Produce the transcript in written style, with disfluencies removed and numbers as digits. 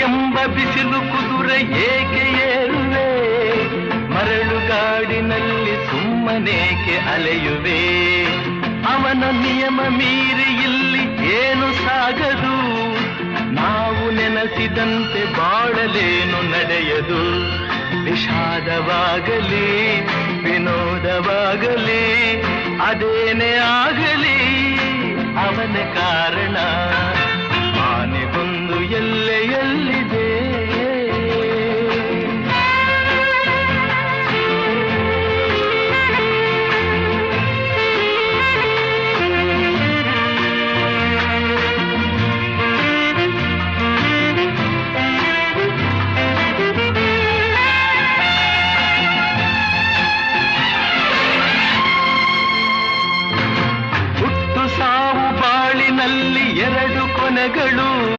ಎಂಬ ಬಿಸಿಲು ಕುದುರೆ ಏಕೆ ಏರುವೆ, ಮರಳುಗಾಡಿನಲ್ಲಿ ಸುಮ್ಮನೇಕೆ ಅಲೆಯುವೆ. ಅವನ ನಿಯಮ ಮೀರಿ ಇಲ್ಲಿ ಏನು ಸಾಗದು, ನಾವು ನೆನೆಸಿದಂತೆ ಬಾಳಲೇನು ನಡೆಯದು. ವಿಷಾದವಾಗಲಿ ವಿನೋದವಾಗಲಿ ಅದೇನೇ ಆಗಲಿ ಅವನ ಕಾರಣ.